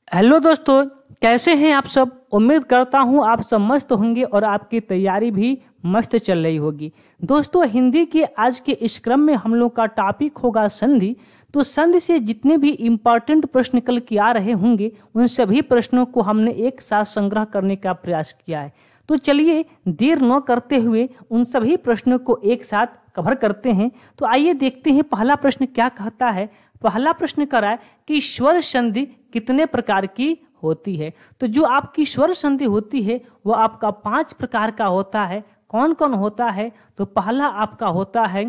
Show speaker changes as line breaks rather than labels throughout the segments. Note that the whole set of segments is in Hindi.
हेलो दोस्तों, कैसे हैं आप सब। उम्मीद करता हूं आप सब मस्त होंगे और आपकी तैयारी भी मस्त चल रही होगी। दोस्तों, हिंदी के आज के इस क्रम में हम लोग का टॉपिक होगा संधि। तो संधि से जितने भी इम्पोर्टेंट प्रश्न निकल के आ रहे होंगे उन सभी प्रश्नों को हमने एक साथ संग्रह करने का प्रयास किया है। तो चलिए देर न करते हुए उन सभी प्रश्नों को एक साथ कवर करते हैं। तो आइए देखते हैं पहला प्रश्न क्या कहता है। पहला प्रश्न कह रहा है कि स्वर संधि कितने प्रकार की होती है। तो जो आपकी स्वर संधि होती है वो आपका 5 प्रकार का होता है। कौन कौन होता है? तो पहला आपका होता है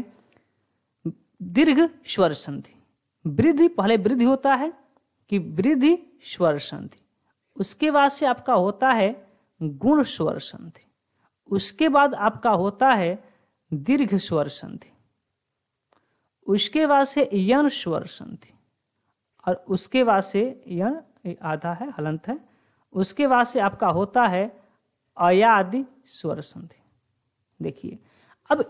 दीर्घ स्वर संधि। वृद्धि, पहले वृद्धि होता है कि वृद्धि स्वर संधि। उसके बाद से आपका होता है गुण स्वर संधि। उसके बाद आपका होता है दीर्घ स्वर संधि। उसके बाद से यण स्वर संधि और उसके बाद से यण आधा है, हलंत है। उसके बाद से आपका होता है अयादि स्वर संधि। देखिए, अब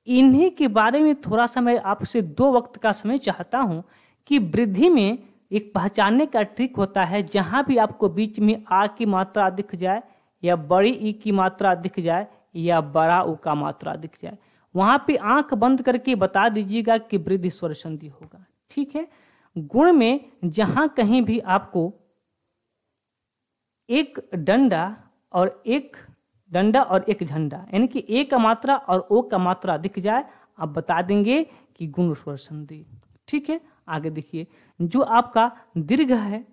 इन्हीं के बारे में थोड़ा सा मैं आपसे 2 वक्त का समय चाहता हूं कि वृद्धि में एक पहचानने का ट्रिक होता है। जहां भी आपको बीच में आ की मात्रा दिख जाए या बड़ी ई की मात्रा दिख जाए या बड़ा उ का मात्रा दिख जाए, वहां पे आंख बंद करके बता दीजिएगा कि वृद्धि स्वर संधि होगा। ठीक है। गुण में जहां कहीं भी आपको एक डंडा और एक झंडा यानी कि ए का मात्रा और ओ का मात्रा दिख जाए, आप बता देंगे कि गुण स्वर संधि। ठीक है। आगे देखिए, जो आपका दीर्घ है,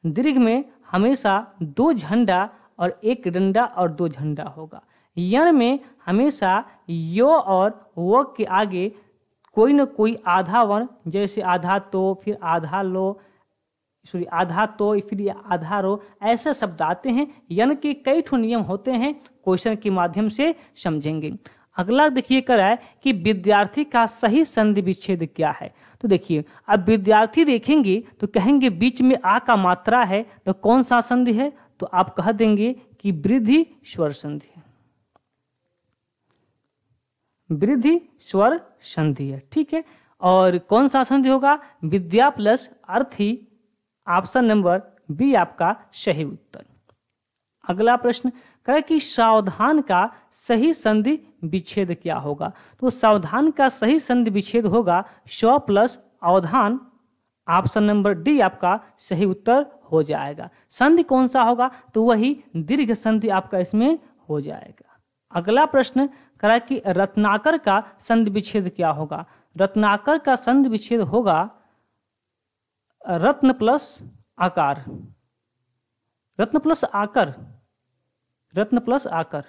दीर्घ में हमेशा 2 झंडा और 1 डंडा और 2 झंडा होगा। यण में हमेशा यो और वो के आगे कोई न कोई आधा वर्ण, जैसे आधा तो, फिर आधा लो, आधा तो, फिर आधा रो, ऐसे शब्द आते हैं। यण के कई ठो नियम होते हैं, क्वेश्चन के माध्यम से समझेंगे। अगला देखिए करा है कि विद्यार्थी का सही संधि विच्छेद क्या है। तो देखिए, अब विद्यार्थी देखेंगे तो कहेंगे बीच में आ का मात्रा है, तो कौन सा संधि है? तो आप कह देंगे कि वृद्धि स्वर संधि है। वृद्धि स्वर संधि है। ठीक है। और कौन सा संधि होगा? विद्या प्लस अर्थी। ऑप्शन नंबर बी आपका सही उत्तर। अगला प्रश्न कह कि सावधान का सही संधि विच्छेद क्या होगा। तो सावधान का सही संधि विच्छेद होगा स्व प्लस अवधान। ऑप्शन नंबर डी आपका सही उत्तर हो जाएगा। संधि कौन सा होगा? तो वही दीर्घ संधि आपका इसमें हो जाएगा। अगला प्रश्न करा कि रत्नाकर का संधि विच्छेद क्या होगा। रत्नाकर का संधि विच्छेद होगा रत्न प्लस आकार। रत्न प्लस आकर, रत्न प्लस आकर,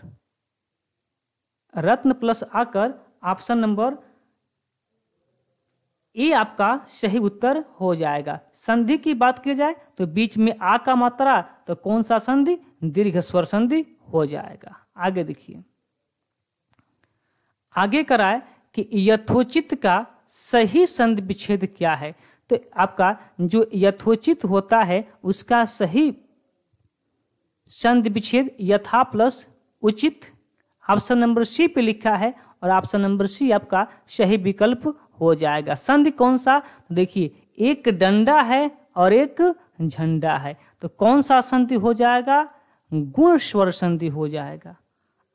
रत्न प्लस आकर। ऑप्शन नंबर ए आपका सही उत्तर हो जाएगा। संधि की बात की जाए तो बीच में आ का मात्रा, तो कौन सा संधि? दीर्घ स्वर संधि हो जाएगा। आगे देखिए, आगे कराए कि यथोचित का सही संधि विच्छेद क्या है। तो आपका जो यथोचित होता है उसका सही संधि विच्छेद यथा प्लस उचित। ऑप्शन नंबर सी पे लिखा है और ऑप्शन नंबर सी आपका सही विकल्प हो जाएगा। संधि कौन सा? तो देखिए, एक डंडा है और एक झंडा है, तो कौन सा संधि हो जाएगा? गुण स्वर संधि हो जाएगा।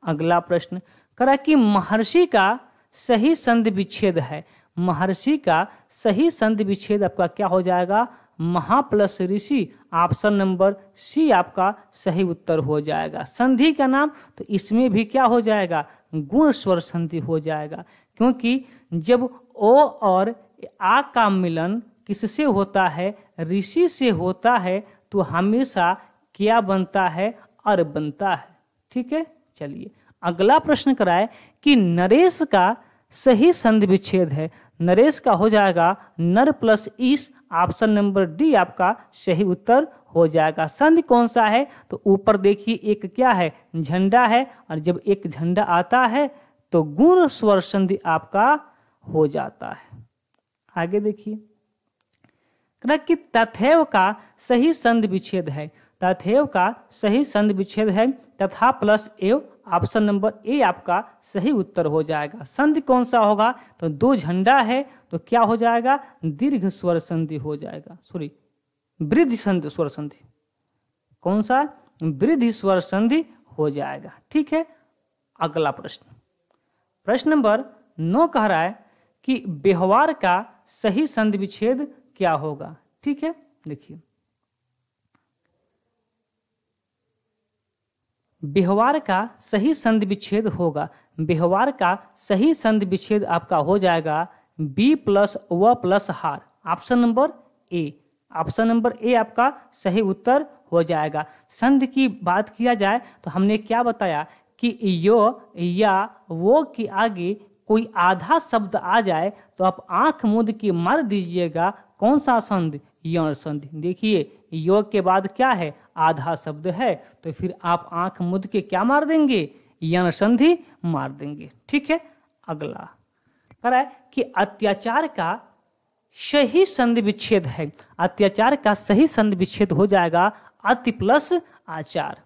अगला प्रश्न करा कि महर्षि का सही संधि विच्छेद है। महर्षि का सही संधि विच्छेद आपका क्या हो जाएगा? महा प्लस ऋषि। ऑप्शन नंबर सी आपका सही उत्तर हो जाएगा। संधि का नाम तो इसमें भी क्या हो जाएगा? गुण स्वर संधि हो जाएगा, क्योंकि जब ओ और आ का मिलन किससे होता है? ऋषि से होता है, तो हमेशा क्या बनता है? अर बनता है। ठीक है। चलिए, अगला प्रश्न कराए कि नरेश का सही संधि विच्छेद है। नरेश का हो जाएगा नर प्लस ईस। ऑप्शन नंबर डी आपका सही उत्तर हो जाएगा। संधि कौन सा है? तो ऊपर देखिए एक क्या है? झंडा है, और जब एक झंडा आता है तो गुण स्वर संधि आपका हो जाता है। आगे देखिए, कि तथैव का सही संधि विच्छेद है। तथैव का सही संधि विच्छेद है तथा प्लस एव। ऑप्शन नंबर ए आपका सही उत्तर हो जाएगा। संधि कौन सा होगा? तो 2 झंडा है, तो क्या हो जाएगा? दीर्घ स्वर संधि हो जाएगा। वृद्धि संधि स्वर संधि, कौन सा? वृद्धि स्वर संधि हो जाएगा। ठीक है, अगला प्रश्न, प्रश्न नंबर 9 कह रहा है कि व्यवहार का सही संधि विच्छेद क्या होगा। ठीक है, देखिए व्यवहार का सही संधि विच्छेद होगा, व्यवहार का सही संधि विच्छेद आपका हो जाएगा बी प्लस व प्लस हार, option number A. Option number A आपका सही उत्तर हो जाएगा। संधि की बात किया जाए तो हमने क्या बताया कि यो या वो के आगे कोई आधा शब्द आ जाए तो आप आंख मूंद के मार दीजिएगा, कौन सा संधि? यण संधि। देखिए यो के बाद क्या है? आधा शब्द है, तो फिर आप आंख मूंद के क्या मार देंगे? यण संधि मार देंगे। ठीक है, अगला कह रहा है कि अत्याचार का सही संधि विच्छेद है। अत्याचार का सही संधि विच्छेद हो जाएगा अति प्लस आचार,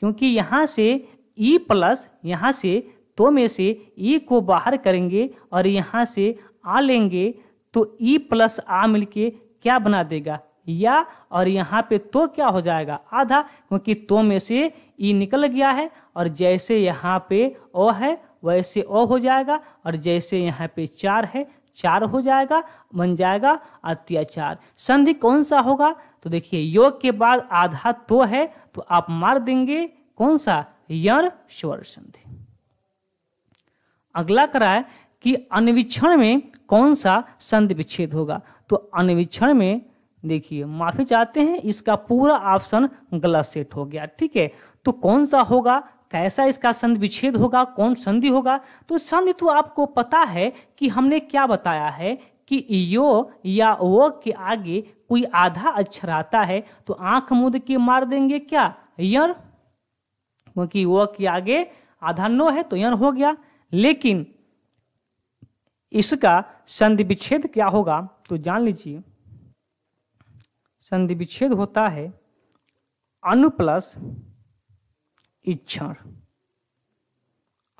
क्योंकि यहाँ से ई प्लस, यहाँ से तो में से ई को बाहर करेंगे और यहाँ से आ लेंगे तो ई प्लस आ मिलके क्या बना देगा? या, और यहाँ पे तो क्या हो जाएगा? आधा, क्योंकि तो में से ई निकल गया है और जैसे यहाँ पे ओ है वैसे ओ हो जाएगा, और जैसे यहाँ पे चार है चार हो जाएगा, बन जाएगा अत्याचार। संधि कौन सा होगा? तो देखिए योग के बाद आधा तो है तो आप मार देंगे कौन सा? यण स्वर संधि। अगला करा है कि अन्वीक्षण में कौन सा संधि विच्छेद होगा। तो अन्वीक्षण में देखिए, माफी चाहते हैं, इसका पूरा ऑप्शन गलत सेट हो गया। ठीक है, तो कौन सा होगा? कैसा इसका संधि विच्छेद होगा? कौन संधि होगा? तो संधि तो आपको पता है कि हमने क्या बताया है कि यो या वो के आगे कोई आधा अक्षर आता है तो आंख मूंद के मार देंगे क्या? यण, क्योंकि वो के आगे आधा नो है तो यण हो गया। लेकिन इसका संधि विच्छेद क्या होगा? तो जान लीजिए, संधि विच्छेद होता है अनु प्लस इक्षण,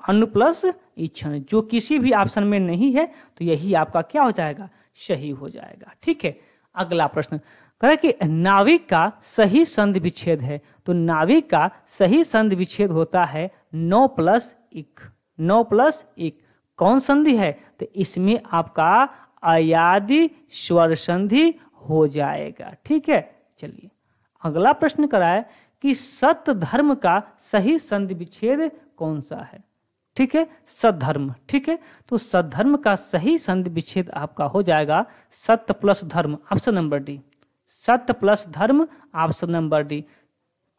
अनु प्लस इक्षण, जो किसी भी ऑप्शन में नहीं है तो यही आपका क्या हो जाएगा? सही हो जाएगा। ठीक है, अगला प्रश्न कह कि नाविक का सही संधि विच्छेद है। तो नाविक का सही संधि विच्छेद होता है 9 प्लस 1, 9 प्लस 1 कौन संधि है? तो इसमें आपका अयादि स्वर संधि हो जाएगा। ठीक है, चलिए अगला प्रश्न कराए कि सत्य धर्म का सही संधि विच्छेद कौन सा है? ठीक है, सद्धर्म। ठीक है, तो सद्धर्म का सही संधि विच्छेद आपका हो जाएगा सत्य प्लस धर्म, ऑप्शन नंबर डी। सत्य प्लस धर्म, ऑप्शन नंबर डी।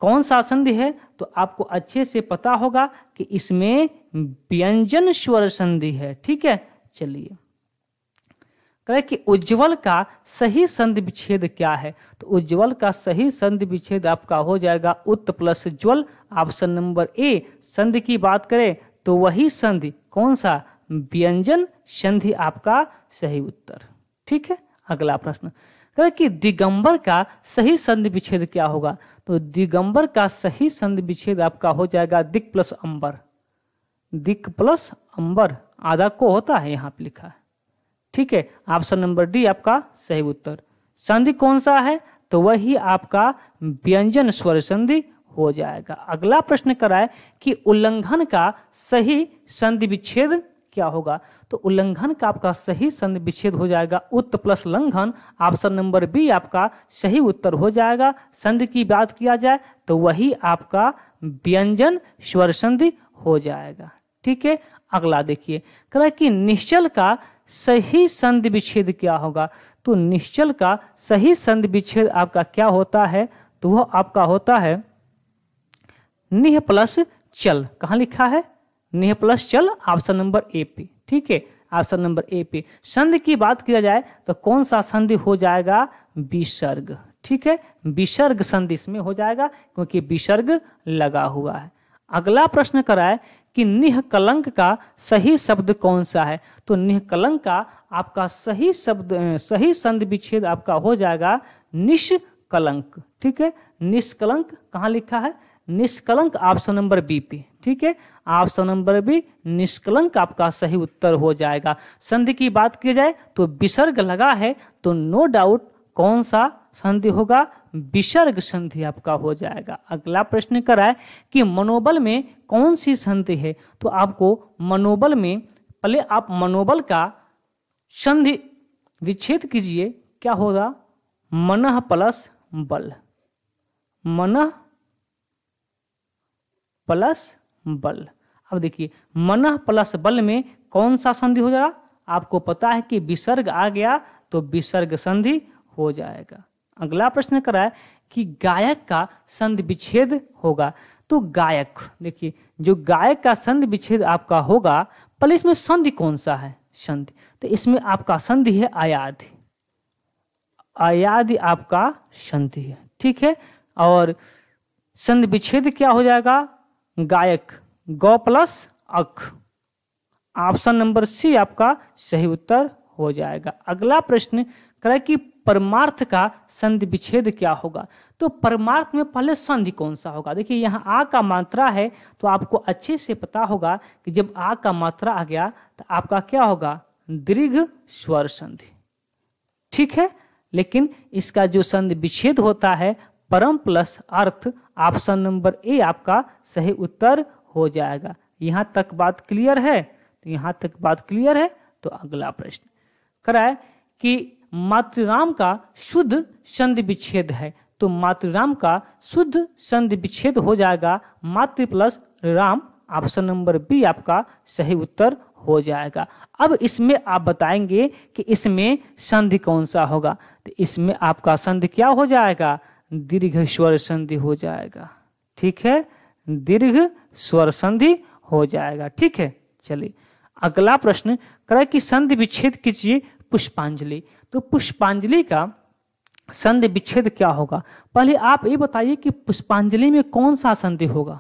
कौन सा संधि है? तो आपको अच्छे से पता होगा कि इसमें व्यंजन स्वर संधि है। ठीक है, चलिए कहे कि उज्ज्वल का सही संधि विच्छेद क्या है? तो उज्ज्वल का सही संधि विच्छेद आपका हो जाएगा उत प्लस ज्वल, ऑप्शन नंबर ए। संधि की बात करें तो वही संधि कौन सा? व्यंजन संधि आपका सही उत्तर। ठीक है, अगला प्रश्न कहे कि दिगंबर का सही संधि विच्छेद क्या होगा? तो दिगंबर का सही संधि विच्छेद आपका हो जाएगा दिक प्लस अंबर, दिक प्लस अंबर, आधा को होता है यहाँ पे लिखा है। ठीक है, ऑप्शन नंबर डी आपका सही उत्तर। संधि कौन सा है? तो वही आपका व्यंजन स्वर संधि हो जाएगा। अगला प्रश्न कराए कि उल्लंघन का सही संधि विच्छेद क्या होगा? तो उल्लंघन का आपका सही संधि विच्छेद हो जाएगा उत प्लस लंघन, ऑप्शन नंबर बी आपका सही उत्तर हो जाएगा। संधि की बात किया जाए तो वही आपका व्यंजन स्वर संधि हो जाएगा। ठीक है, अगला देखिए कह कि निश्चल का सही संधि विच्छेद क्या होगा? तो निश्चल का सही संधि विच्छेद आपका क्या होता है? तो वह आपका होता है निह प्लस चल। कहाँ लिखा है? निह प्लस चल, ऑप्शन नंबर ए पे। ठीक है, ऑप्शन नंबर ए पे। संधि की बात किया जाए तो कौन सा संधि हो जाएगा? विसर्ग। ठीक है, विसर्ग संधि इसमें हो जाएगा क्योंकि विसर्ग लगा हुआ है। अगला प्रश्न कराए कि निह कलंक का सही शब्द कौन सा है? तो निह कलंक का आपका सही शब्द, सही संधि विच्छेद आपका हो जाएगा निष्कलंक। ठीक है, निष्कलंक कहाँ लिखा है? निष्कलंक, ऑप्शन नंबर बी पे। ठीक है, ऑप्शन नंबर बी निष्कलंक आपका सही उत्तर हो जाएगा। संधि की बात की जाए तो विसर्ग लगा है तो नो डाउट कौन सा संधि होगा? विसर्ग संधि आपका हो जाएगा। अगला प्रश्न करा है कि मनोबल में कौन सी संधि है, तो आपको मनोबल में पहले आप मनोबल का संधि विच्छेद कीजिए, क्या होगा, मनः प्लस बल, मनः प्लस बल। अब देखिए मनः प्लस बल में कौन सा संधि हो जाएगा, आपको पता है कि विसर्ग आ गया तो विसर्ग संधि हो जाएगा। अगला प्रश्न करा है कि गायक का संधि विच्छेद होगा, तो गायक, देखिए जो गायक का संधि विच्छेद आपका होगा, पहले इसमें संधि कौन सा है, संधि, तो इसमें आपका संधि है अयाधि, अयाधि आपका संधि है, ठीक है। और संधि विच्छेद क्या हो जाएगा, गायक, गौ प्लस अक, ऑप्शन नंबर सी आपका सही उत्तर हो जाएगा। अगला प्रश्न करें कि परमार्थ का संधि विच्छेद क्या होगा, तो परमार्थ में पहले संधि कौन सा होगा, देखिए यहाँ आ का मात्रा है तो आपको अच्छे से पता होगा कि जब आ का मात्रा आ गया तो आपका क्या होगा, दीर्घ स्वर संधि, ठीक है। लेकिन इसका जो संधि विच्छेद होता है परम plus earth, option number A आपका सही उत्तर हो जाएगा। यहाँ तक बात क्लियर है, तो यहाँ तक बात क्लियर है। तो अगला प्रश्न कराए कि मातृराम का शुद्ध संधि विच्छेद है, तो मातृराम का शुद्ध संधि विच्छेद हो जाएगा मातृ प्लस राम, ऑप्शन नंबर बी आपका सही उत्तर हो जाएगा। अब इसमें आप बताएंगे कि इसमें संधि कौन सा होगा, तो इसमें आपका संधि क्या हो जाएगा, दीर्घ स्वर संधि हो जाएगा, ठीक है, दीर्घ स्वर संधि हो जाएगा, ठीक है। चलिए अगला प्रश्न करें कि संधि विच्छेद कीजिए पुष्पांजलि, तो पुष्पांजलि का संधि विच्छेद क्या होगा, पहले आप ये बताइए कि पुष्पांजलि में कौन सा संधि होगा।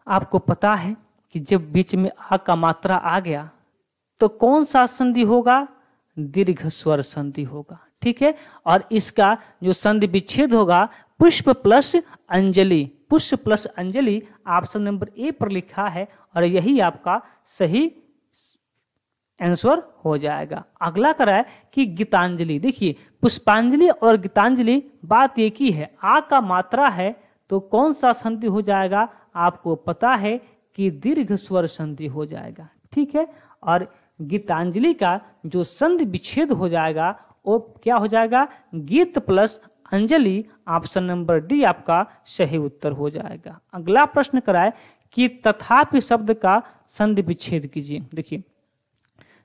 आपको पता है कि जब बीच में आ का मात्रा आ गया तो कौन सा संधि होगा, दीर्घ स्वर संधि होगा, ठीक है। और इसका जो संधि विच्छेद होगा पुष्प प्लस अंजलि, पुष्प प्लस अंजलि ऑप्शन नंबर ए पर लिखा है और यही आपका सही आंसर हो जाएगा। अगला करा है कि गीतांजलि, देखिए पुष्पांजलि और गीतांजलि बात एक ही है, आ का मात्रा है तो कौन सा संधि हो जाएगा, आपको पता है कि दीर्घ स्वर संधि हो जाएगा, ठीक है। और गीतांजलि का जो संधि विच्छेद हो जाएगा वो क्या हो जाएगा, गीत plus Anjali, option number D आपका सही उत्तर हो जाएगा। अगला प्रश्न कराए कि तथापि शब्द का संधि विच्छेद कीजिए, देखिए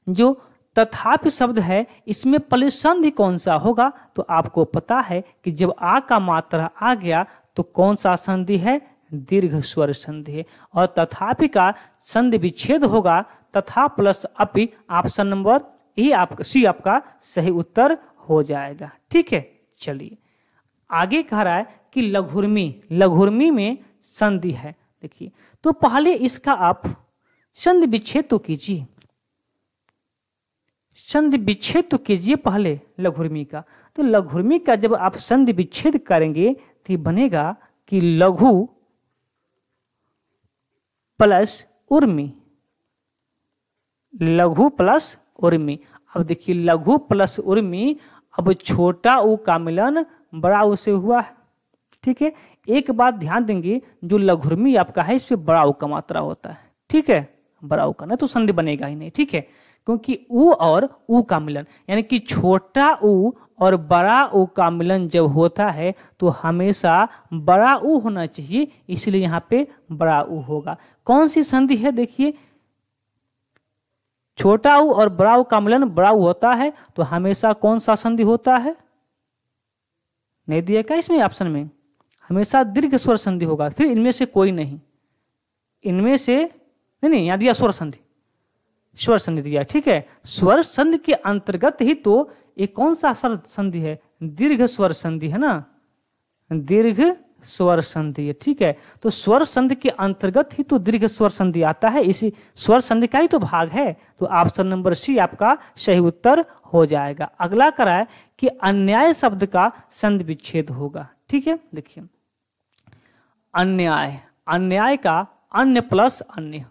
जो तथापि शब्द है इसमें पहले संधि कौन सा होगा, तो आपको पता है कि जब आ का मात्रा आ गया तो कौन सा संधि है, दीर्घ स्वर संधि है। और तथापि का संधि विच्छेद होगा तथा प्लस अपि, ऑप्शन नंबर ए आपका सी आपका सही उत्तर हो जाएगा, ठीक है। चलिए आगे कह रहा है कि लघुर्मी, लघुर्मी में संधि है, देखिए तो पहले इसका आप संधि विच्छेद तो कीजिए, संधि विच्छेद तो कीजिए पहले लघुर्मी का। तो लघुर्मी का जब आप संधि विच्छेद करेंगे तो बनेगा कि लघु प्लस उर्मी, लघु प्लस उर्मी। अब देखिए लघु प्लस उर्मी, अब छोटा उ का मिलन बड़ा उ से हुआ है, ठीक है। एक बात ध्यान देंगे, जो लघुर्मी आपका है इसमें बड़ा उ का मात्रा होता है, ठीक है, बड़ा उ का, नहीं तो संधि बनेगा ही नहीं, ठीक है। क्योंकि उ और उ का मिलन यानी कि छोटा उ और बड़ा उ का मिलन जब होता है तो हमेशा बड़ा उ होना चाहिए, इसलिए यहाँ पे बड़ा उ होगा। कौन सी संधि है, देखिए छोटा उ और बड़ा उ का मिलन बड़ा उ होता है तो हमेशा कौन सा संधि होता है, नहीं दिया क्या इसमें ऑप्शन में, हमेशा दीर्घ स्वर संधि होगा, फिर इनमें से कोई नहीं, इनमें से नहीं यहाँ दिया स्वर संधि, स्वर संधि दिया, ठीक है। स्वर संधि के अंतर्गत ही तो एक कौन सा संधि है, दीर्घ स्वर संधि है ना, दीर्घ स्वर संधि है, ठीक है। तो स्वर संधि के अंतर्गत ही तो दीर्घ स्वर संधि आता है, इसी स्वर संधि का ही तो भाग है, तो ऑप्शन नंबर सी आपका सही उत्तर हो जाएगा। अगला करा है कि अन्याय शब्द का संधि विच्छेद होगा, ठीक है। देखिए अन्याय, अन्याय का अन्य प्लस अन्य,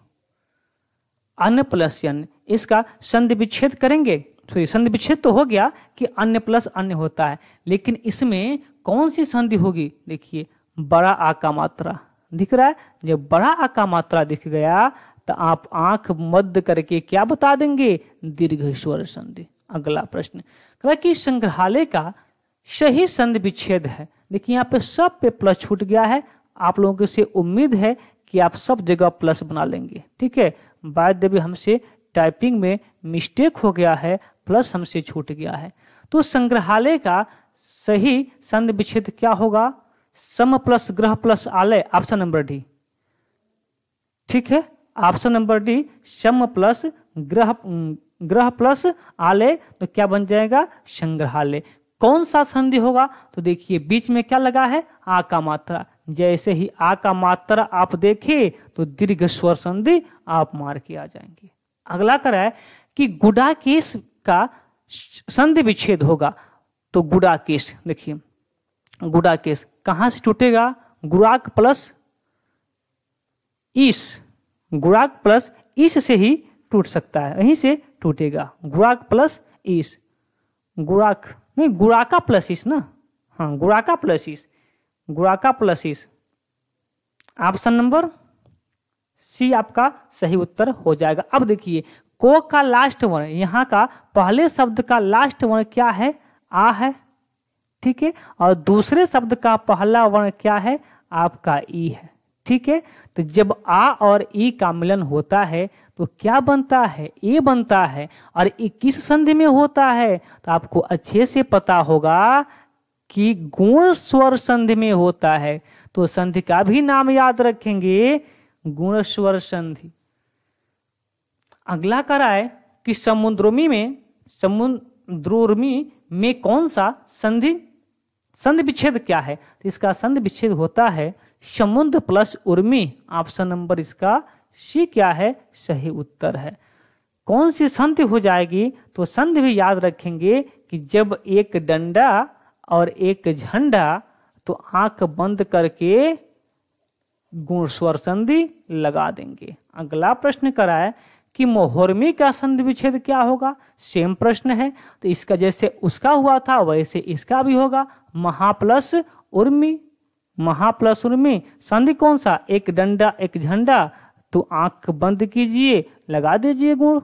अन्य प्लस अन्य, इसका संधि विच्छेद करेंगे तो संधि विच्छेद तो हो गया कि अन्य प्लस अन्य होता है, लेकिन इसमें कौन सी संधि होगी? देखिए बड़ा आ का मात्रा दिख रहा है। जब बड़ा आ का मात्रा दिख गया तो आप आंख मध्य करके क्या बता देंगे? दीर्घ स्वर संधि। अगला प्रश्न कह कि संग्रहालय का सही संधि विच्छेद है। देखिए यहाँ पे सब पे प्लस छूट गया है। आप लोगों से उम्मीद है कि आप सब जगह प्लस बना लेंगे, ठीक है। बाद में हमसे टाइपिंग में मिस्टेक हो गया है, प्लस हमसे छूट गया है। तो संग्रहालय का सही संधि विच्छेद क्या होगा? सम प्लस ग्रह प्लस आलय, ऑप्शन नंबर डी, ठीक है। ऑप्शन नंबर डी, सम प्लस ग्रह प्लस आलय, तो क्या बन जाएगा? संग्रहालय। कौन सा संधि होगा? तो देखिए बीच में क्या लगा है? आ का मात्रा। जैसे ही आ का मात्रा आप देखें तो दीर्घ स्वर संधि आप मार के आ जाएंगे। अगला करा है कि गुडाकेश का संधि विच्छेद होगा। तो गुडाकेश, देखिए गुडाकेश कहां से टूटेगा? गुराक प्लस ईश, गुराक प्लस ईश से ही टूट सकता है, यहीं से टूटेगा। गुराक प्लस ईश, गुराक नहीं, गुराका प्लस ईश ना, हाँ गुराका प्लस ईश, गुराका प्लस ईश। ऑप्शन नंबर सी आपका सही उत्तर हो जाएगा। अब देखिए को का लास्ट वर्ण, यहाँ का पहले शब्द का लास्ट वर्ण क्या है? आ है, ठीक है। और दूसरे शब्द का पहला वर्ण क्या है? आपका ई है, ठीक है। तो जब आ और ई का मिलन होता है तो क्या बनता है? ए बनता है। और ये किस संधि में होता है? तो आपको अच्छे से पता होगा कि गुण स्वर संधि में होता है। तो संधि का भी नाम याद रखेंगे, गुण स्वर संधि। अगला करा है कि समुद्रोमी में कौन सा संधि विच्छेद क्या है? तो इसका संधि विच्छेद होता है समुद्र प्लस उर्मी। ऑप्शन नंबर इसका सी क्या है? सही उत्तर है। कौन सी संधि हो जाएगी? तो संधि भी याद रखेंगे कि जब एक डंडा और एक झंडा, तो आंख बंद करके गुण स्वर संधि लगा देंगे। अगला प्रश्न करा है कि मोहर्मी का संधि विच्छेद क्या होगा? सेम प्रश्न है, तो इसका जैसे उसका हुआ था वैसे इसका भी होगा। महा प्लस उर्मी, महा प्लस उर्मी, संधि कौन सा? एक डंडा एक झंडा, तो आंख बंद कीजिए, लगा दीजिए गुण।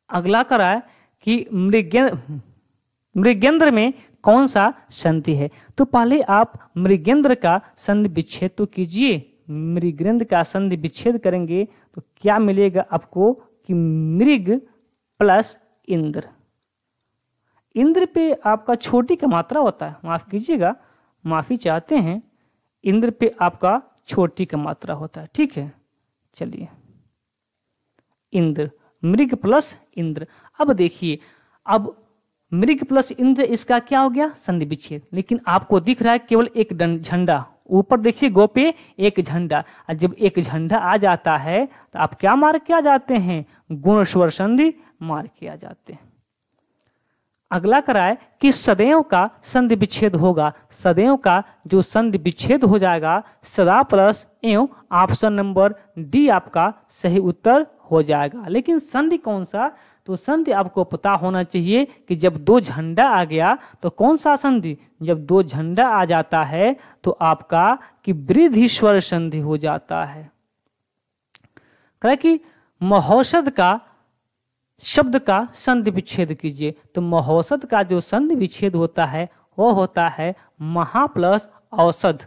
अगला करा है कि मृगेंद्र में कौन सा संधि है? तो पहले आप मृगेंद्र का संधि विच्छेद तो कीजिए। मृगेंद्र का संधि विच्छेद करेंगे तो क्या मिलेगा आपको? कि मृग प्लस इंद्र। इंद्र पे आपका छोटी का मात्रा होता है, माफ कीजिएगा, माफी चाहते हैं। इंद्र पे आपका छोटी का मात्रा होता है, ठीक है। चलिए इंद्र, मृग प्लस इंद्र। अब देखिए, अब मृग प्लस इंद्र, इसका क्या हो गया? संधि विच्छेद। लेकिन आपको दिख रहा है केवल एक झंडा, ऊपर देखिए गो पे एक झंडा। और जब एक झंडा आ जाता है तो आप क्या मार के आ जाते हैं? गुण स्वर संधि मार के आ जाते हैं। अगला कराए कि सदैव का संधि विच्छेद होगा। सदैव का जो संधि विच्छेद हो जाएगा सदा प्लस एवं, ऑप्शन नंबर डी आपका सही उत्तर हो जाएगा। लेकिन संधि कौन सा? तो संधि आपको पता होना चाहिए कि जब दो झंडा आ गया तो कौन सा संधि? जब दो झंडा आ जाता है तो आपका कि वृद्धि स्वर संधि हो जाता है। कह कि महोषध का शब्द का संधि विच्छेद कीजिए। तो महोषध का जो संधि विच्छेद होता है वो होता है महा प्लस औषध।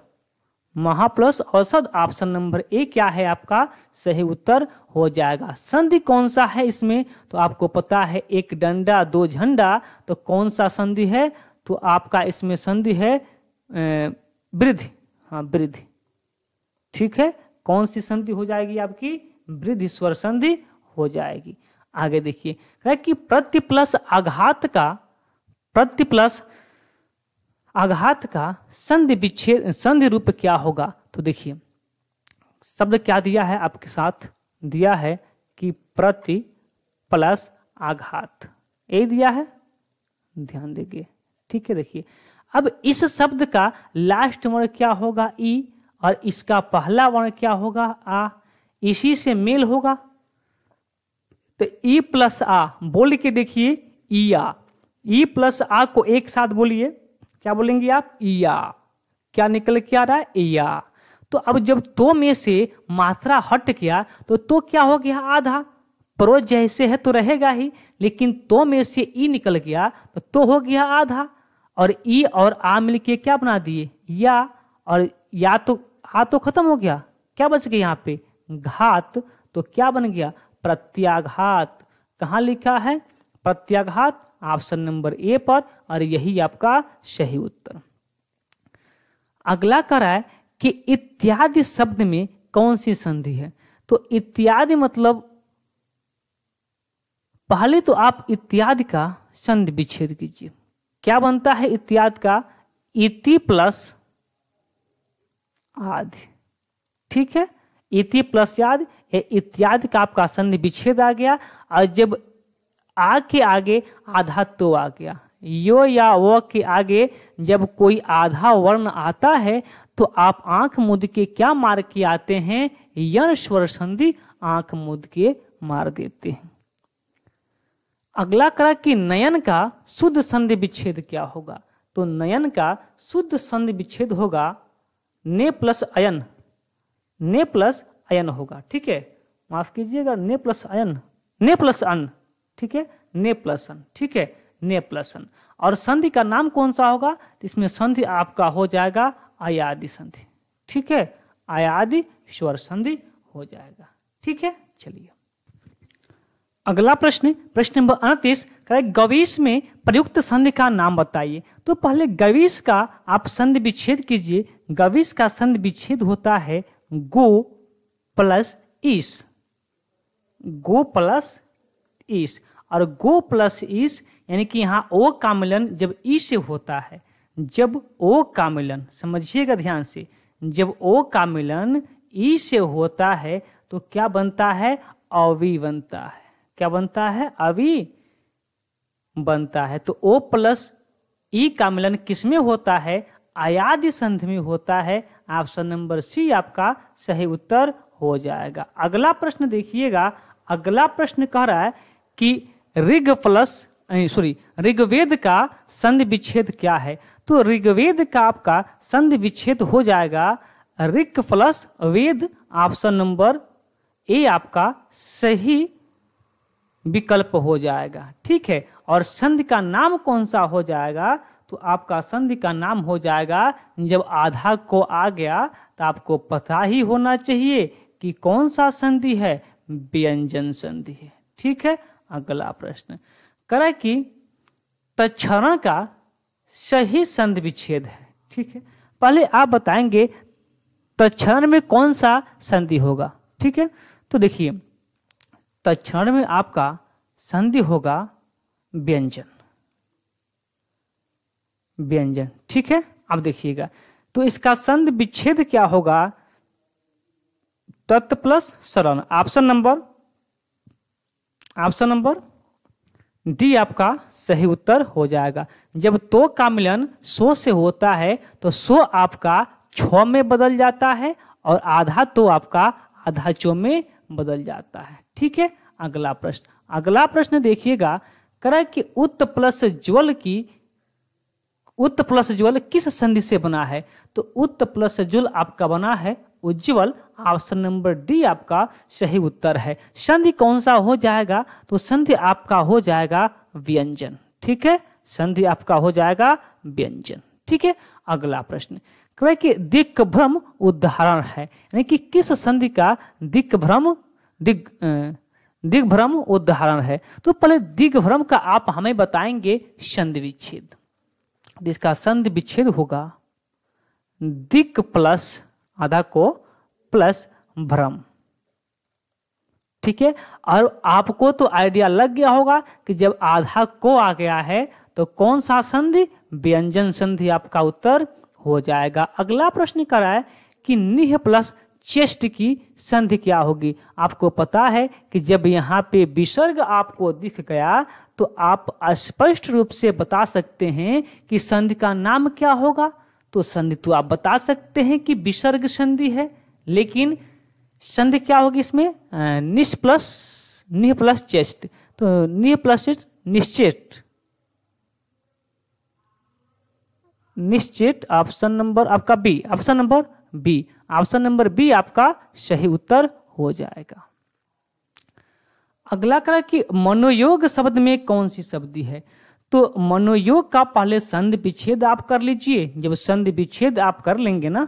महा प्लस औषध, ऑप्शन नंबर ए क्या है आपका सही उत्तर हो जाएगा। संधि कौन सा है इसमें? तो आपको पता है एक डंडा दो झंडा, तो कौन सा संधि है? तो आपका इसमें संधि है वृद्धि, हाँ वृद्धि, ठीक है। कौन सी संधि हो जाएगी आपकी? वृद्धि स्वर संधि हो जाएगी। आगे देखिए कि प्रति प्लस आघात का संधि विच्छेद संधि रूप क्या होगा? तो देखिए शब्द क्या दिया है आपके साथ, दिया है कि प्रति प्लस आघात, ये दिया है, ध्यान देंगे, ठीक है। देखिए अब इस शब्द का लास्ट वर्ण क्या होगा? ई, और इसका पहला वर्ण क्या होगा? आ। इसी से मेल होगा तो ई प्लस आ बोल के देखिए ईया, ई प्लस आ को एक साथ बोलिए, क्या बोलेंगे आप? ईया। क्या निकल के आ रहा है? ईया। तो अब जब तो में से मात्रा हट गया तो क्या हो गया? आधा। प्रो जैसे है तो रहेगा ही, लेकिन तो में से ई निकल गया तो हो गया आधा, और ई और आ मिलके क्या बना दिए? या। और या तो आ तो खत्म हो गया, क्या बच गया यहाँ पे? घात। तो क्या बन गया? प्रत्याघात। कहाँ लिखा है? प्रत्याघात, ऑप्शन नंबर ए पर, और यही आपका सही उत्तर। अगला कह रहा है कि इत्यादि शब्द में कौन सी संधि है? तो इत्यादि मतलब पहले तो आप इत्यादि का संधि विच्छेद कीजिए। क्या बनता है इत्यादि का? इति प्लस आदि। ठीक है, इति प्लस याद, इत्यादि का आपका संधि विच्छेद आ गया, और जब आ के आगे आधा तो आ गया, यो या वो के आगे जब कोई आधा वर्ण आता है तो आप आंख मुद के क्या मार के आते हैं? यण स्वर संधि आंख मुद के मार देते हैं। अगला करा कि नयन का शुद्ध संधि विच्छेद क्या होगा? तो नयन का शुद्ध संधि विच्छेद होगा ने प्लस अयन, ने प्लस अयन होगा। ठीक है, माफ कीजिएगा, ने प्लस अयन, ने प्लस अन। ठीक है, ने प्लस अन। ठीक है, ने प्लस अन। और संधि का नाम कौन सा होगा? इसमें संधि आपका हो जाएगा अयादि संधि। ठीक है, अयादि स्वर संधि हो जाएगा। ठीक है, चलिए अगला प्रश्न, प्रश्न नंबर 29, गवीश में प्रयुक्त संधि का नाम बताइए। तो पहले गवीश का आप संधि विच्छेद कीजिए। गवीश का संधि विच्छेद होता है गो प्लस ईस, गो प्लस ईस। और गो प्लस ईस यानी कि यहाँ ओ का मिलन जब ई से होता है, जब ओ का मिलन, समझिएगा ध्यान से, जब ओ का मिलन ई से होता है तो क्या बनता है? अवि बनता है। क्या बनता है? अवि बनता है। तो ओ प्लस ई का मिलन किसमें होता है? अयादि संधि में होता है। ऑप्शन नंबर सी आपका सही उत्तर हो जाएगा। अगला प्रश्न देखिएगा, अगला प्रश्न कह रहा है कि ऋग्वेद का संधि विच्छेद क्या है? तो ऋग्वेद का आपका संधि विच्छेद हो जाएगा ऋक प्लस वेद। ऑप्शन नंबर ए आपका सही विकल्प हो जाएगा। ठीक है, और संधि का नाम कौन सा हो जाएगा? तो आपका संधि का नाम हो जाएगा, जब आधा को आ गया तो आपको पता ही होना चाहिए कि कौन सा संधि है? व्यंजन संधि है। ठीक है, अगला प्रश्न करा कि तत्क्षरण का सही संधि विच्छेद है। ठीक है, पहले आप बताएंगे तत्क्षरण में कौन सा संधि होगा। ठीक है, तो देखिए तत्क्षरण में आपका संधि होगा व्यंजन, व्यंजन। ठीक है, अब देखिएगा तो इसका संधि विच्छेद क्या होगा? तत् प्लस शरण। ऑप्शन नंबर डी आपका सही उत्तर हो जाएगा। जब तो का मिलन सो से होता है तो सो आपका छो में बदल जाता है, और आधा तो आपका आधा चो में बदल जाता है। ठीक है, अगला प्रश्न देखिएगा, करा कि उत्त प्लस ज्वल किस संधि से बना है? तो उत्त प्लस ज्वल आपका बना है उज्ज्वल। ऑप्शन नंबर डी आपका सही उत्तर है। संधि कौन सा हो जाएगा? तो संधि आपका हो जाएगा व्यंजन। ठीक है, संधि आपका हो जाएगा व्यंजन। ठीक है, अगला प्रश्न कि दिक्भ्रम उदाहरण है, यानी कि किस संधि का दिग्भ्रम उदाहरण है? तो पहले दिग्भ्रम का आप हमें बताएंगे संधि विच्छेद। जिसका संधि विच्छेद होगा दिक् प्लस आधा को प्लस भ्रम। ठीक है, और आपको तो आइडिया लग गया होगा कि जब आधा को आ गया है तो कौन सा संधि? व्यंजन संधि आपका उत्तर हो जाएगा। अगला प्रश्न कर रहा है कि निह प्लस चेष्ट की संधि क्या होगी? आपको पता है कि जब यहाँ पे विसर्ग आपको दिख गया तो आप स्पष्ट रूप से बता सकते हैं कि संधि का नाम क्या होगा। तो संधि तो आप बता सकते हैं कि विसर्ग संधि है, लेकिन संधि क्या होगी इसमें? निस प्लस निह प्लस चेस्ट, तो निह प्लस चेस्ट निश्चित, निश्चित ऑप्शन नंबर आपका B, option number B, option number B आपका सही उत्तर हो जाएगा। अगला करा कि मनोयोग शब्द में कौन सी शब्दी है, तो मनोयोग का पहले संधि विच्छेद आप कर लीजिए। जब संधि विच्छेद आप कर लेंगे ना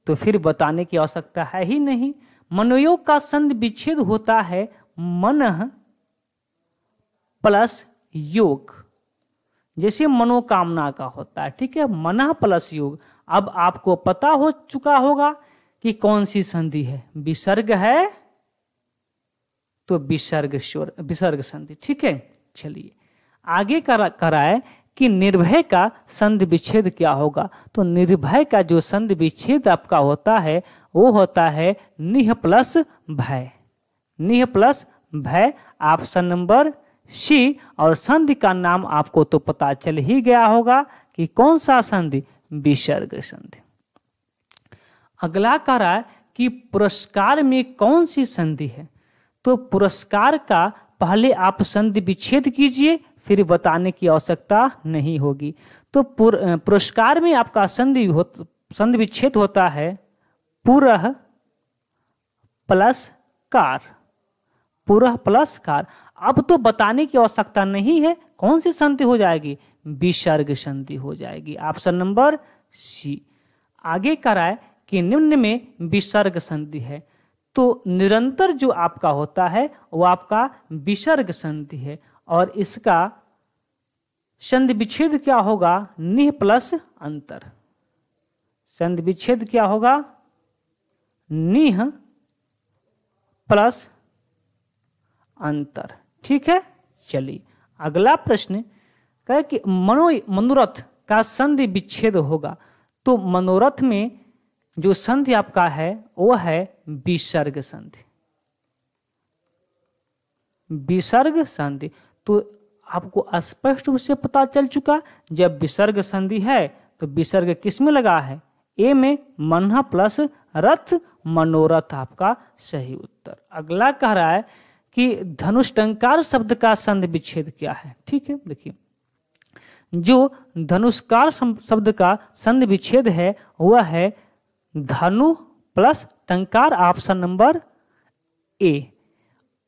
तो फिर बताने की आवश्यकता है ही नहीं। मनोयोग का संधि विच्छेद होता है मन प्लस योग, जैसे मनोकामना का होता है, ठीक है, मन प्लस योग। अब आपको पता हो चुका होगा कि कौन सी संधि है, विसर्ग है तो विसर्ग स्वर, विसर्ग संधि, ठीक है। चलिए आगे कराए कि निर्भय का संधि विच्छेद क्या होगा, तो निर्भय का जो संधि विच्छेद आपका होता है वो होता है निह प्लस भय, निह प्लस भय, ऑप्शन नंबर सी। और संधि का नाम आपको तो पता चल ही गया होगा कि कौन सा संधि, विसर्ग संधि। अगला कह रहा है कि पुरस्कार में कौन सी संधि है, तो पुरस्कार का पहले आप संधि विच्छेद कीजिए, फिर बताने की आवश्यकता नहीं होगी। तो पुरस्कार में आपका संधि विच्छेद होता है पुरः प्लस कार, पुरः प्लस कार। अब तो बताने की आवश्यकता नहीं है, कौन सी संधि हो जाएगी, विसर्ग संधि हो जाएगी, ऑप्शन नंबर सी। आगे कराए कि निम्न में विसर्ग संधि है, तो निरंतर जो आपका होता है वो आपका विसर्ग संधि है, और इसका संधि विच्छेद क्या होगा, निह प्लस अंतर, संधि विच्छेद क्या होगा, निह प्लस अंतर, ठीक है। चलिए अगला प्रश्न कहे कि मनोरथ का संधि विच्छेद होगा, तो मनोरथ में जो संधि आपका है वो है विसर्ग संधि, विसर्ग संधि। तो आपको स्पष्ट रूप से पता चल चुका, जब विसर्ग संधि है तो विसर्ग किस में लगा है, ए में, मन प्लस रथ, मनोरथ आपका सही उत्तर। अगला कह रहा है कि धनुष टंकार शब्द का संधि विच्छेद क्या है, ठीक है। देखिए जो धनुष्कार शब्द का संधि विच्छेद है वह है धनु प्लस टंकार, ऑप्शन नंबर ए।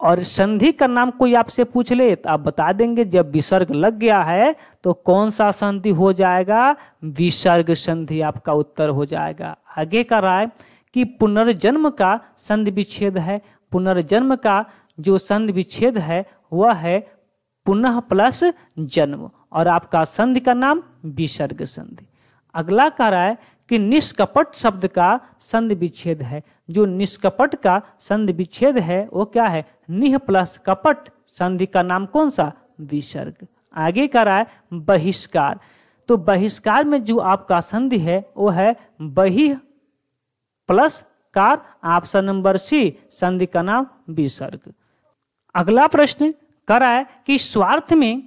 और संधि का नाम कोई आपसे पूछ ले तो आप बता देंगे, जब विसर्ग लग गया है तो कौन सा संधि हो जाएगा, विसर्ग संधि आपका उत्तर हो जाएगा। आगे का राय कि पुनर्जन्म का संधि विच्छेद है, पुनर्जन्म का जो संधि विच्छेद है वह है पुनः प्लस जन्म, और आपका संधि का नाम विसर्ग संधि। अगला कह रहा है कि निष्कपट शब्द का संधि विच्छेद है, जो निष्कपट का संधि विच्छेद है वो क्या है, निह प्लस कपट, संधि का नाम कौन सा, विसर्ग। आगे कह रहा है बहिष्कार, तो बहिष्कार में जो आपका संधि है वो है बहि प्लस कार, ऑप्शन नंबर सी, संधि का नाम विसर्ग। अगला प्रश्न कर रहा है कि स्वार्थ में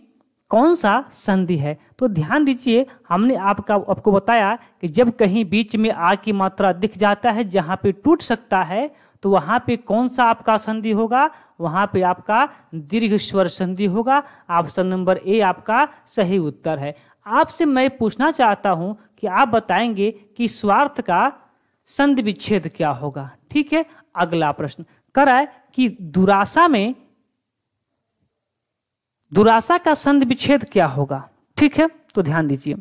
कौन सा संधि है, तो ध्यान दीजिए, हमने आपको बताया कि जब कहीं बीच में आ की मात्रा दिख जाता है जहां पे टूट सकता है तो वहां पे कौन सा आपका संधि होगा, वहां पे आपका दीर्घ स्वर संधि होगा, ऑप्शन नंबर ए आपका सही उत्तर है। आपसे मैं पूछना चाहता हूं कि आप बताएंगे कि स्वार्थ का संधि विच्छेद क्या होगा, ठीक है। अगला प्रश्न कराए कि दुराशा में, दुराशा का संधि विच्छेद क्या होगा, ठीक है। तो ध्यान दीजिए,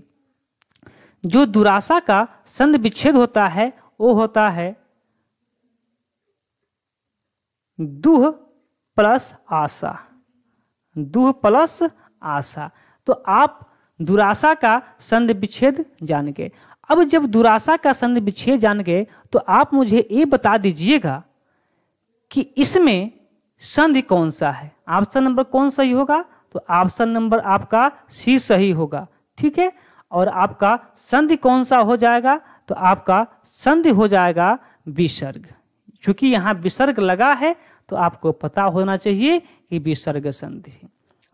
जो दुराशा का संधि विच्छेद होता है वो होता है दुह प्लस आशा, दुह प्लस आशा। तो आप दुराशा का संधि विच्छेद जान गए। अब जब दुराशा का संधि विच्छेद जान गए तो आप मुझे ये बता दीजिएगा कि इसमें संधि कौन सा है, ऑप्शन नंबर कौन सही होगा, तो ऑप्शन नंबर आपका सी सही होगा, ठीक है। और आपका संधि कौन सा हो जाएगा, तो आपका संधि हो जाएगा विसर्ग। क्योंकि यहाँ विसर्ग लगा है तो आपको पता होना चाहिए कि विसर्ग संधि।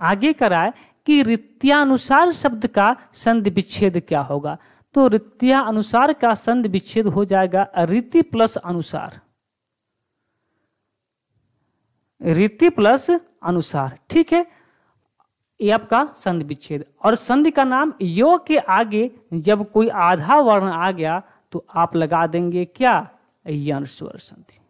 आगे कराए कि रीत्यानुसार शब्द का संधि विच्छेद क्या होगा, तो रीत्यानुसार का संधि विच्छेद हो जाएगा रीति प्लस अनुसार, रीति प्लस अनुसार, ठीक है। ये आपका संधि विच्छेद। और संधि का नाम यो के आगे जब कोई आधा वर्ण आ गया तो आप लगा देंगे क्या, यण स्वर संधि।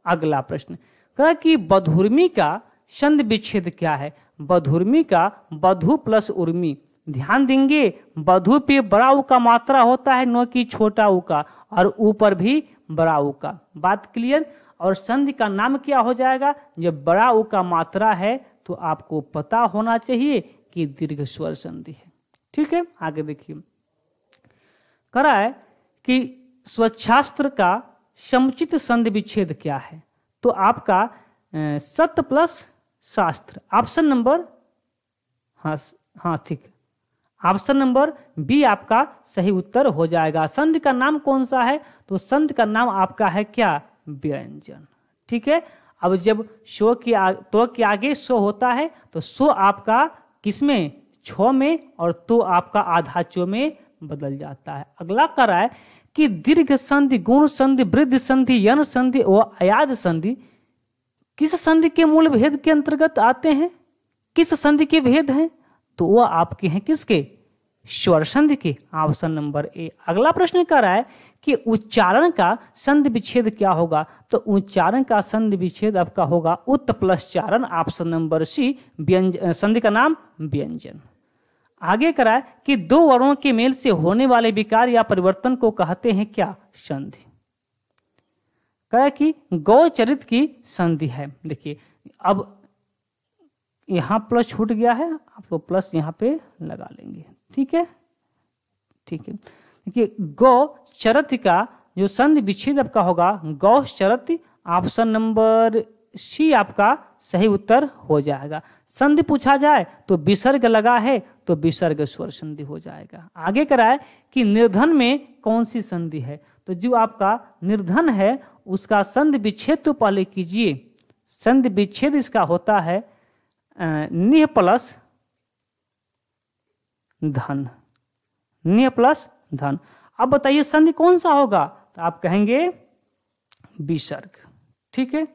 अगला प्रश्न कहा कि बधुर्मी का संधि विच्छेद क्या है। बधुर्मी का बधु प्लस उर्मी, ध्यान देंगे बधु पे बड़ा ऊ का मात्रा होता है, न कि छोटा ऊ का, और ऊपर भी बड़ा ऊ का। बात क्लियर। और संधि का नाम क्या हो जाएगा, जब बड़ा ऊ का मात्रा है तो आपको पता होना चाहिए कि दीर्घ स्वर संधि है, ठीक है। आगे देखिए, करा है कि स्वच्छास्त्र का समुचित संधि विच्छेद क्या है। तो आपका सत्य प्लस शास्त्र, ऑप्शन नंबर, हाँ ठीक है, ऑप्शन नंबर बी आपका सही उत्तर हो जाएगा। संधि का नाम कौन सा है, तो संधि का नाम आपका है क्या, व्यंजन, ठीक है। अब जब शो की तो के आगे सो होता है तो सो आपका किसमें, छ में, और तो आपका आधा चो में बदल जाता है। अगला कर रहा है कि दीर्घ संधि, गुण संधि, वृद्धि संधि, यण संधि और अयाद संधि किस संधि के मूल भेद के अंतर्गत आते हैं, किस संधि के भेद हैं, तो वो आपके हैं किसके, स्वर संधि के, ऑप्शन नंबर ए। अगला प्रश्न कर रहा है कि उच्चारण का संधि विच्छेद क्या होगा। तो उच्चारण का संधि विच्छेद आपका होगा उत् प्लस चारण, ऑप्शन नंबर सी। व्यंजन, संधि का नाम व्यंजन। आगे करा है कि दो वर्णों के मेल से होने वाले विकार या परिवर्तन को कहते हैं क्या, संधि। कहा कि गौचरित की संधि है। देखिए अब यहाँ प्लस छूट गया है, आप लोग प्लस यहाँ पे लगा लेंगे, ठीक है, ठीक है। देखिए गौचरित का जो संधि विच्छेद आपका होगा गौचरित, ऑप्शन नंबर सी आपका सही उत्तर हो जाएगा। संधि पूछा जाए तो विसर्ग लगा है तो विसर्ग स्वर संधि हो जाएगा। आगे कराए कि निर्धन में कौन सी संधि है। तो जो आपका निर्धन है उसका संधि विच्छेद तो पहले कीजिए। संधि विच्छेद इसका होता है निह प्लस धन, निह प्लस धन। अब बताइए संधि कौन सा होगा, तो आप कहेंगे विसर्ग, ठीक है।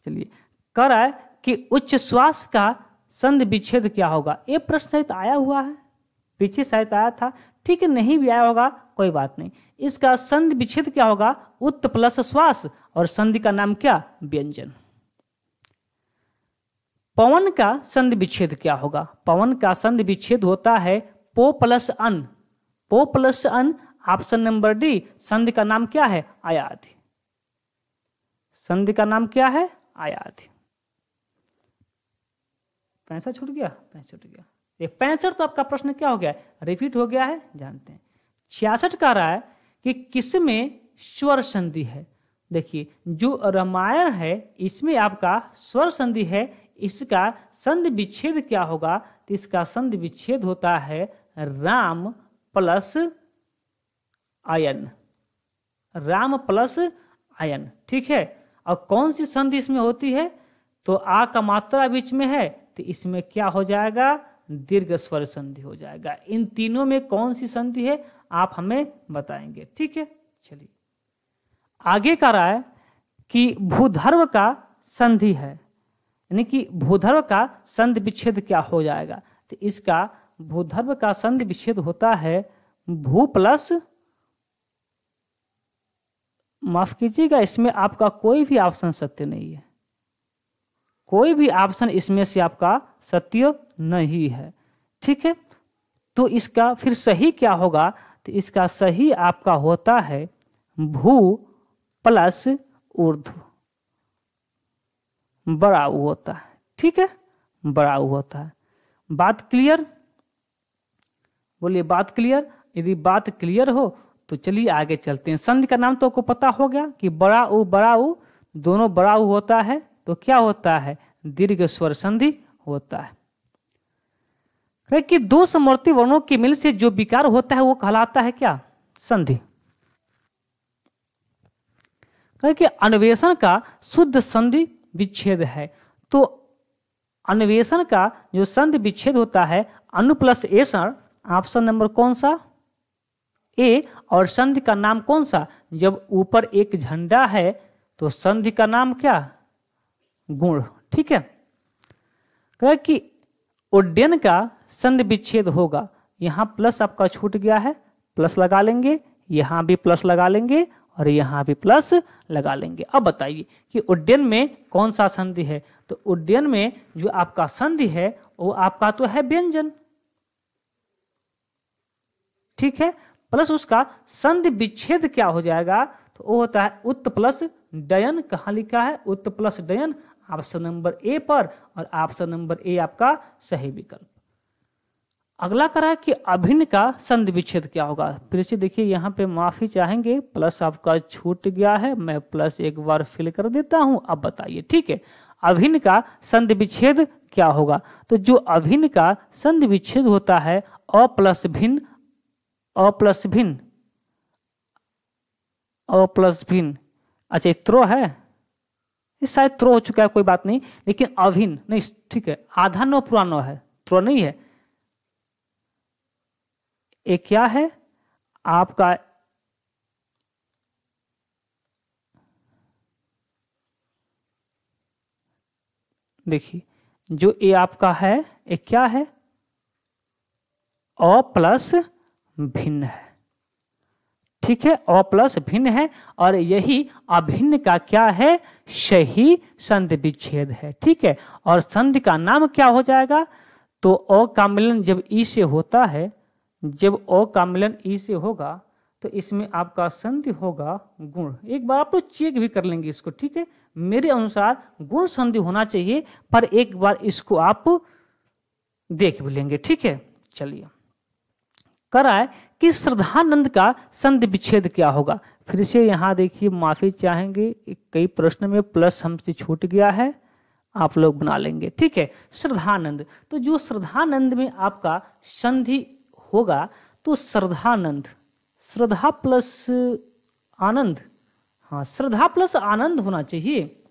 चलिए कर है कि उच्च श्वास का संधि विच्छेद क्या होगा। ये प्रश्न शायद आया हुआ है, पीछे शायद आया था, ठीक है, नहीं भी आया होगा कोई बात नहीं। इसका संधि विच्छेद क्या होगा, उत् प्लस श्वास, और संधि का नाम क्या, व्यंजन। पवन का संधि विच्छेद क्या होगा। पवन का संधि विच्छेद होता है पो प्लस अन, पो प्लस अन, ऑप्शन नंबर डी। संधि का नाम क्या है, आयाधि। संधि का नाम क्या है, आयाधि। 65 छूट गया, 65 छूट गया। ये 65 तो आपका प्रश्न क्या हो गया, रिपीट हो गया है, जानते हैं। 66 कह रहा है कि किसमें स्वर संधि है। देखिए जो रामायण है इसमें आपका स्वर संधि है, इसका संधि विच्छेद क्या होगा, तो इसका संधि विच्छेद होता है Ram plus ion, Ram plus ion, ठीक है। और कौन सी संधि इसमें होती है, तो आ का मात्रा बीच में है तो इसमें क्या हो जाएगा, दीर्घ स्वर संधि हो जाएगा। इन तीनों में कौन सी संधि है आप हमें बताएंगे, ठीक है। चलिए आगे का रहा है कि भूधर्व का संधि है, यानी कि भूधर्व का संधि विच्छेद क्या हो जाएगा। तो इसका भूधर्व का संधि विच्छेद होता है भू प्लस, माफ कीजिएगा इसमें आपका कोई भी ऑप्शन सत्य नहीं है, कोई भी ऑप्शन इसमें से आपका सत्य नहीं है, ठीक है। तो इसका फिर सही क्या होगा, तो इसका सही आपका होता है भू प्लस ऊर्ध्व, बड़ा ऊ होता है, ठीक है, बड़ा ऊ होता है। बात क्लियर, बोलिए बात क्लियर। यदि बात क्लियर हो तो चलिए आगे चलते हैं। संधि का नाम तो आपको पता हो गया कि बड़ा ऊ दोनों बड़ा ऊ होता है तो क्या होता है, दीर्घ स्वर संधि होता है। कि दो समवर्ती वर्णों के मिल से जो विकार होता है वो कहलाता है क्या, संधि। कि अन्वेषण का शुद्ध संधि विच्छेद है। तो अन्वेषण का जो संधि विच्छेद होता है अनु प्लस एषण, ऑप्शन नंबर कौन सा, ए। और संधि का नाम कौन सा, जब ऊपर एक झंडा है तो संधि का नाम क्या, गुण, ठीक है। कह कि उड्डयन का संधि विच्छेद होगा, यहाँ प्लस आपका छूट गया है, प्लस लगा लेंगे, यहाँ भी प्लस लगा लेंगे और यहाँ भी प्लस लगा लेंगे। अब बताइए कि उड्डयन में कौन सा संधि है? तो उड्डयन में जो आपका संधि है वो आपका तो है व्यंजन, ठीक है, प्लस उसका संधि विच्छेद क्या हो जाएगा? तो वो होता है उत्त प्लस डयन। कहाँ लिखा है? उत्त प्लस डयन, ऑप्शन नंबर ए पर, और ऑप्शन नंबर ए आपका सही विकल्प। अगला करा कि अभिन्न का संधि विच्छेद क्या होगा? फिर से देखिए यहाँ पे माफी चाहेंगे, प्लस आपका छूट गया है, मैं प्लस एक बार फिल कर देता हूं। अब बताइए, ठीक है, अभिन्न का संधि विच्छेद क्या होगा? तो जो अभिन्न का संधि विच्छेद होता है अ प्लस भिन्न, अ प्लस भिन्न, अ प्लस भिन्न, अच्छा त्रो है, इस शायद त्रो हो चुका है, कोई बात नहीं, लेकिन अभिन्न नहीं, ठीक है, आधा नौ पूरा नौ है, त्रो नहीं है। एक क्या है आपका, देखिए जो ए आपका है एक क्या है? अ प्लस भिन्न है, ठीक है, अ प्लस भिन्न है, और यही अभिन्न का क्या है? सही संधि विच्छेद है, ठीक है। और संधि का नाम क्या हो जाएगा? तो अ का मिलन जब ई से होता है, जब अ का मिलन ई से होगा तो इसमें आपका संधि होगा गुण। एक बार आप लोग चेक भी कर लेंगे इसको, ठीक है, मेरे अनुसार गुण संधि होना चाहिए, पर एक बार इसको आप देख भी लेंगे, ठीक है। चलिए, कराए कि श्रद्धानंद का संधि विच्छेद क्या होगा? फिर से यहाँ देखिए माफी चाहेंगे, कई प्रश्न में प्लस हमसे छूट गया है, आप लोग बना लेंगे, ठीक है। श्रद्धानंद, तो जो श्रद्धानंद में आपका संधि होगा तो श्रद्धानंद, श्रद्धा प्लस आनंद, हाँ श्रद्धा प्लस आनंद होना चाहिए,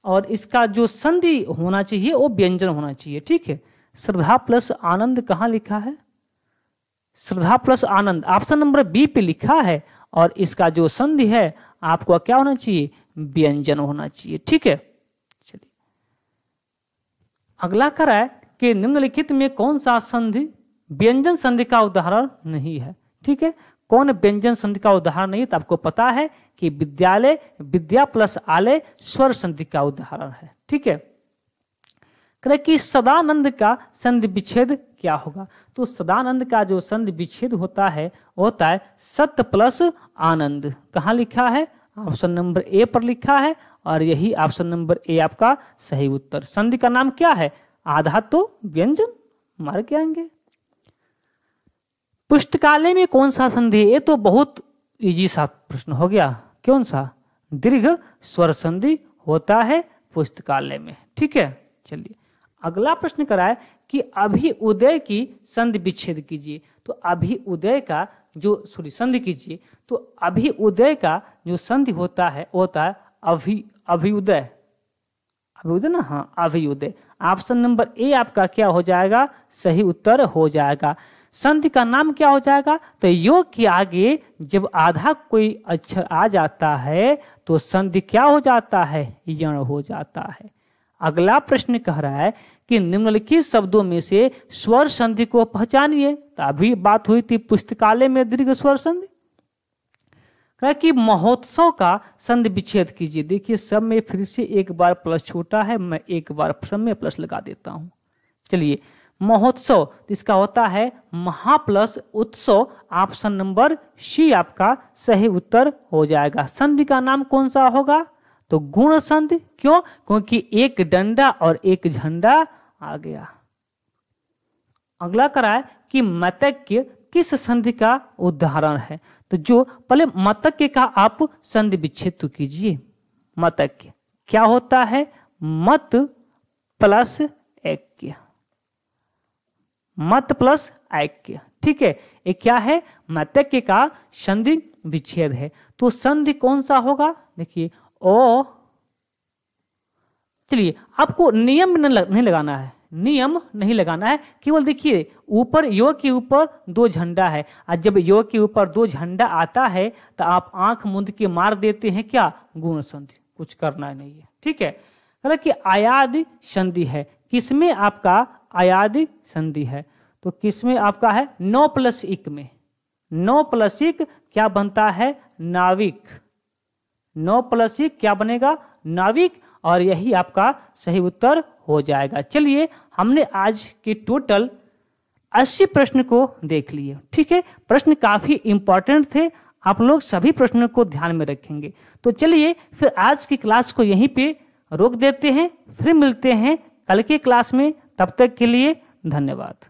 और इसका जो संधि होना चाहिए वो व्यंजन होना चाहिए, ठीक है। श्रद्धा प्लस आनंद कहाँ लिखा है? श्रद्धा प्लस आनंद ऑप्शन नंबर बी पे लिखा है, और इसका जो संधि है आपको क्या होना चाहिए? व्यंजन होना चाहिए, ठीक है। चलिए, अगला कराए कि निम्नलिखित में कौन सा संधि व्यंजन संधि का उदाहरण नहीं है, ठीक है। कौन व्यंजन संधि का उदाहरण नहीं है? तो आपको पता है कि विद्यालय, विद्या प्लस आलय स्वर संधि का उदाहरण है, ठीक है। कह कि सदानंद का संधि विच्छेद क्या होगा? तो सदानंद का जो संधि विच्छेद होता है होता है सत्य प्लस आनंद। कहाँ लिखा है? ऑप्शन नंबर ए पर लिखा है, और यही ऑप्शन नंबर ए आपका सही उत्तर। संधि का नाम क्या है? आधा तो व्यंजन, मार के आएंगे। पुस्तकालय में कौन सा संधि है? ये तो बहुत इजी सा प्रश्न हो गया। कौन सा? दीर्घ स्वर संधि होता है पुस्तकालय में, ठीक है। चलिए, अगला प्रश्न कराए कि अभी उदय की संधि विच्छेद कीजिए। तो अभी उदय का जो संधि कीजिए, तो अभी उदय का जो संधि होता है है अभिउदय, अभिउदय ना, हाँ अभिउदय। ऑप्शन नंबर ए आपका क्या हो जाएगा? सही उत्तर हो जाएगा। संधि का नाम क्या हो जाएगा? तो यो के आगे जब आधा कोई अक्षर आ जाता है तो संधि क्या हो जाता है? यण हो जाता है। अगला प्रश्न कह रहा है कि निम्नलिखित शब्दों में से स्वर संधि को पहचानिए। तो अभी बात हुई थी पुस्तकालय में दीर्घ स्वर संधि। कहा कि महोत्सव का संधि विच्छेद कीजिए। देखिए सब में फिर से एक बार प्लस छूटा है, मैं एक बार सब में प्लस लगा देता हूं। चलिए, महोत्सव इसका होता है महा प्लस उत्सव। ऑप्शन नंबर सी आपका सही उत्तर हो जाएगा। संधि का नाम कौन सा होगा? तो गुण संधि। क्यों? क्योंकि एक डंडा और एक झंडा आ गया। अगला कराए कि मतज्ञ किस संधि का उदाहरण है? तो जो पहले मतज्ञ का आप संधि विच्छेद तो कीजिए। मतज्ञ क्या होता है? मत प्लस ऐक्य, मत प्लस ऐक्य, ठीक है। ये क्या है? मतज्ञ का संधि विच्छेद है। तो संधि कौन सा होगा? देखिए ओ, चलिए आपको नियम नहीं लगाना है, नियम नहीं लगाना है, केवल देखिए ऊपर यो के ऊपर दो झंडा है, और जब यो के ऊपर दो झंडा आता है तो आप आंख मूंद के मार देते हैं क्या? गुण संधि। कुछ करना नहीं है, ठीक है। कहा कि आयाद संधि है। किसमें आपका आयाद संधि है? तो किसमें आपका है 9 + 1 में। 9 + 1 क्या बनता है? नाविक। 9 + 1 क्या बनेगा? नाविक। और यही आपका सही उत्तर हो जाएगा। चलिए, हमने आज के टोटल 80 प्रश्न को देख लिए। ठीक है, प्रश्न काफी इंपॉर्टेंट थे, आप लोग सभी प्रश्नों को ध्यान में रखेंगे। तो चलिए फिर आज की क्लास को यहीं पे रोक देते हैं, फिर मिलते हैं कल के क्लास में। तब तक के लिए धन्यवाद।